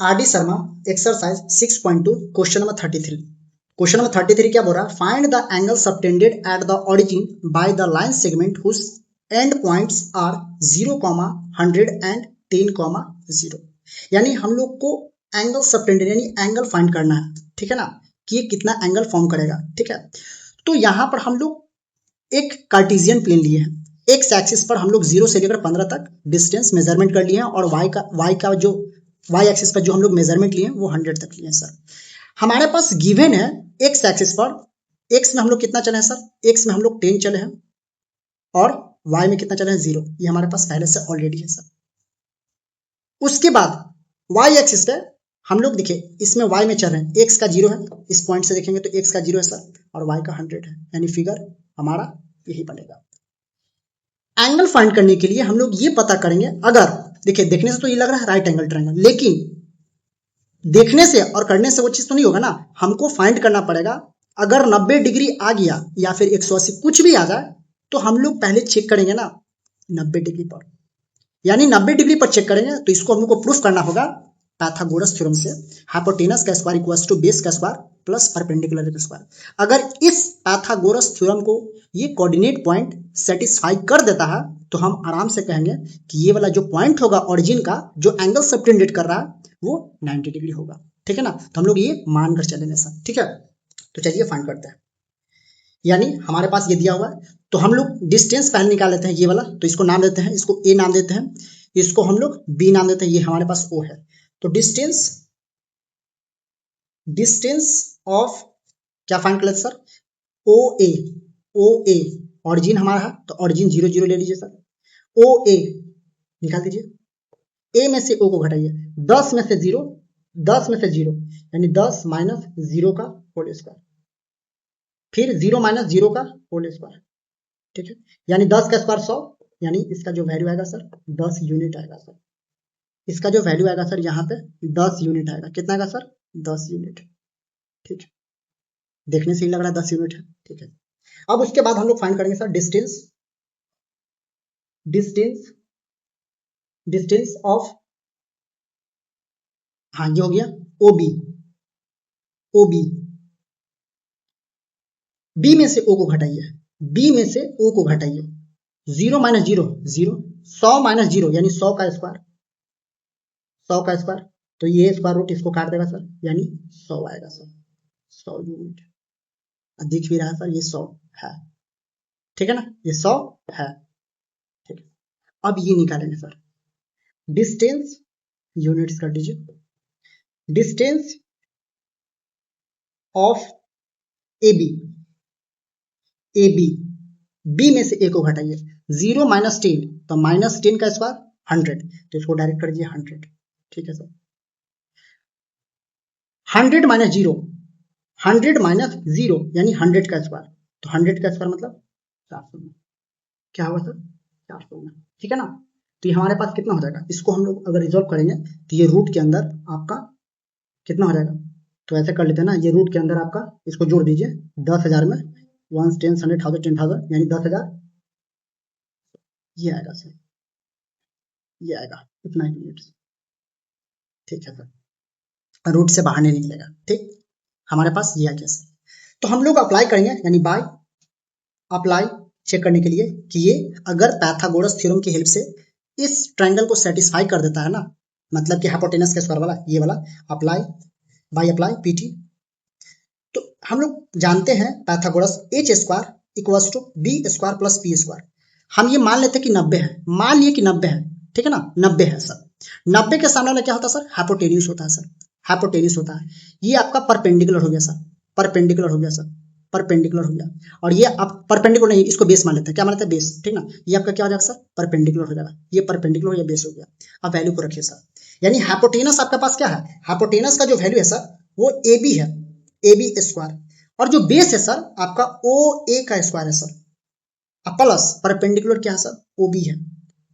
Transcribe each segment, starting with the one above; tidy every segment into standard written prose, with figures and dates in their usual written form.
RD Sharma exercise 6.2 question number 33। Question number 33 क्या बोल रहा है? Find the angle subtended at the origin by the line segment whose end points are 0, 100 and 10, 0। यानी हम लोग को एंगल सबटेंडेड यानी एंगल फाइंड करना है, ठीक है ना, कि ये कितना एंगल फॉर्म करेगा, ठीक है। तो यहाँ पर हम लोग एक कार्टेशियन प्लेन लिए हैं, एक्स एक्सिस पर हम लोग 0 से लेकर 15 तक डिस्टेंस मेजरमेंट कर लिए हैं और वाई एक्सिस पर जो हम लोग मेजरमेंट लिए हैं वो 100 तक लिए हैं सर। हमारे पास गिवन है एक्स एक्सिस पर, एक्स में हम लोग कितना चले हैं सर? एक्स में हम लोग 10 चले हैं और वाई में कितना चले हैं? 0। ये हमारे पास पहले से ऑलरेडी है सर। उसके बाद वाई एक्सिस पे हम लोग देखिए इसमें वाई में चल रहे हैं, एक्स का 0 है, इस पॉइंट से देखेंगे तो एक्स का 0 है सर और वाई का 100 है, यानी फिगर हमारा यही बनेगा। एंगल फाइंड करने के लिए हम लोग ये पता करेंगे, अगर देखिए देखने से तो ये लग रहा है राइट एंगल ट्रायंगल, लेकिन देखने से और करने से वो चीज तो नहीं होगा ना, हमको फाइंड करना पड़ेगा। अगर 90 डिग्री आ गया या फिर 180 कुछ भी आ जाए तो हम लोग पहले चेक करेंगे ना 90 डिग्री पर, यानी 90 डिग्री पर चेक करेंगे तो इसको हमको प्रूफ करना होगा पाइथागोरस थ्योरम से, हाइपोटेनस का स्क्वायर इक्वल्स टू बेस का स्क्वायर प्लस परपेंडिकुलर का स्क्वायर। अगर इस पाइथागोरस थ्योरम को ये कोऑर्डिनेट पॉइंट सेटिस्फाई कर देता है तो हम आराम से कहेंगे कि ये वाला जो पॉइंट होगा ओरिजिन का, जो एंगल सबटेंडेड कर रहा है वो 90 डिग्री होगा, ठीक है ना। तो हम लोग ये मानकर चलेंगे सर, ठीक है। तो चलिए फाइंड करते हैं। यानी हमारे पास ये दिया हुआ है तो हम लोग डिस्टेंस पहले निकाल लेते हैं, ये वाला, तो इसको नाम देते हैं, इसको ए नाम देते हैं, इसको हम लोग बी नाम देते हैं, ये हमारे पास ओ है। तो डिस्टेंस ऑफ क्या फाइंड कर लेते सर? ओ ए ऑरिजिन हमारा है तो ऑरिजिन 0, 0 ले लीजिए सर। ओ ए निकाल दीजिए, ए में से ओ को घटाइए, 10 में से 0, 10 में से 0 यानी 10 माइनस 0 का होल स्क्वायर, फिर 0 माइनस 0 का होल स्क्वायर, ठीक है। यानी 10 का स्क्वायर 100, यानी इसका जो वैल्यू आएगा सर 10 यूनिट आएगा सर। इसका जो वैल्यू आएगा सर यहाँ पे 10 यूनिट आएगा। कितना आएगा सर? 10 यूनिट, ठीक है। देखने से ही लग रहा है 10 यूनिट है, ठीक है। अब उसके बाद हम लोग फाइंड करेंगे सर डिस्टेंस ऑफ, हाँ ये हो गया ओ बी में से ओ को घटाइए, बी में से ओ को घटाइए, 0 माइनस 0 0, 100 माइनस 0 यानी 100 का स्क्वायर, 100 का स्क्वायर, तो ये स्क्वायर रूट इसको काट देगा सर, यानी 100 आएगा सर, 100 यूनिट। दिख भी रहा है सर ये 100 है, ठीक है ना, ये 100 है, ठीक है। अब ये निकालेंगे सर डिस्टेंस, यूनिट्स कर दीजिए, distance of A B, B में से ए को घटाइए, 0 माइनस 10 तो माइनस 10 का स्क्वायर 100, तो इसको डायरेक्ट कर दीजिए 100, ठीक है सर। 100 माइनस 0, 100 माइनस 0 यानी 100 का स्क्वायर, तो 100 का स्क्वायर मतलब 400 में, क्या होगा सर? 400 में, ठीक है ना। तो ये हमारे पास कितना हो जाएगा? इसको हम लोग अगर रिजॉल्व करेंगे तो ये रूट के अंदर आपका कितना हो जाएगा? तो ऐसे कर लेते हैं ना, ये रूट के अंदर आपका इसको जोड़ दीजिए 10,000 में, 1 10 100 1000 10,000 यानी 10,000, ये आएगा सर, ये आएगा इतना यूनिट्स, ठीक है सर। रूट से बाहर नहीं निकलेगा, ठीक। हमारे पास ये आ गया सर। तो हम लोग अप्लाई करेंगे, यानी बाय अप्लाई चेक करने के लिए कि ये अगर पाइथागोरस थ्योरम की हेल्प से इस ट्रायंगल को सेटिस्फाई कर देता है ना, मतलब कि हाइपोटेनस के स्क्वायर वाला, ये वाला अप्लाई बाय अप्लाई पीटी। तो हम लोग जानते हैं Pythagoras H square equals to B square plus P square. हम ये मान लेते हैं कि 90 है, मान लिए कि 90 है, ठीक है ना, 90 है सर। 90 के सामने वाला क्या होता है सर? हाइपोटेन्यूज होता है सर, हाइपोटेन्यूज होता है। ये आपका परपेंडिकुलर हो गया सर, परपेंडिकुलर हो गया सर, परपेंडिकुलर हो गया। और ये आप परपेंडिकुलर नहीं, इसको बेस मान लेते हैं, क्या मान लेते हैं? बेस, ठीक ना। ये आपका क्या हो जाएगा सर? परपेंडिकुलर हो जाएगा, ये परपेंडिकुलर हो गया, बेस हो गया। अब वैल्यू को रखिए सर, यानी हाइपोटेनस आपके पास क्या है? हाइपोटेनस का जो वैल्यू है सर वो ए बी है, ए बी स्क्वायर, और जो बेस है सर आपका ओ ए का स्क्वायर है सर, प्लस परपेंडिकुलर क्या है सर? ओ बी है,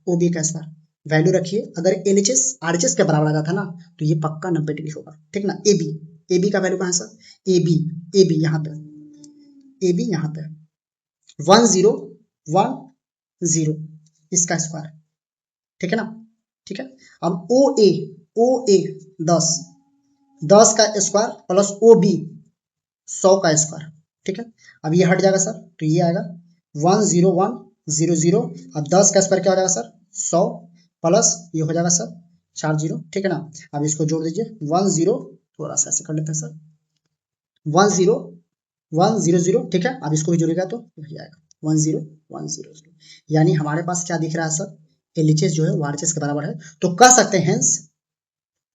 ओ बी का स्क्वायर। वैल्यू रखिए, अगर एलएचएस आरएचएस के बराबर आ जाता है ना तो ये पक्का 90 डिग्री होगा, ठीक ना। ए बी का वैल्यू कहाँ है सर? ए बी यहाँ पे, ए बी यहाँ पे 1010 इसका स्क्वायर, ठीक है ना, ठीक है। अब ओ ए 10, 10 का स्क्वायर प्लस ओ बी 100 का स्क्वायर, ठीक है। अब ये हट जाएगा सर, तो ये आएगा 10100। अब 10 का स्क्वायर क्या हो जाएगा सर, 100 प्लस ये हो जाएगा सर 40, ठीक है ना। अब इसको जोड़ दीजिए 10, थोड़ा सा ऐसे कर लेते हैं सर, 10100, ठीक है। अब इसको भी जोड़ेगा तो ये आएगा 10100। यानी हमारे पास क्या दिख रहा है सर, एलएचएस जो है वो आरएचएस के बराबर है। तो कह सकते हैं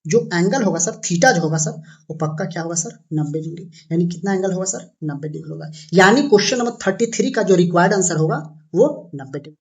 जो एंगल होगा सर, थीटा जो होगा सर, वो पक्का क्या होगा सर, 90 डिग्री। यानी कितना एंगल होगा सर, 90 डिग्री होगा। यानी क्वेश्चन नंबर 33 का जो रिक्वायर्ड आंसर होगा वो 90 डिग्री।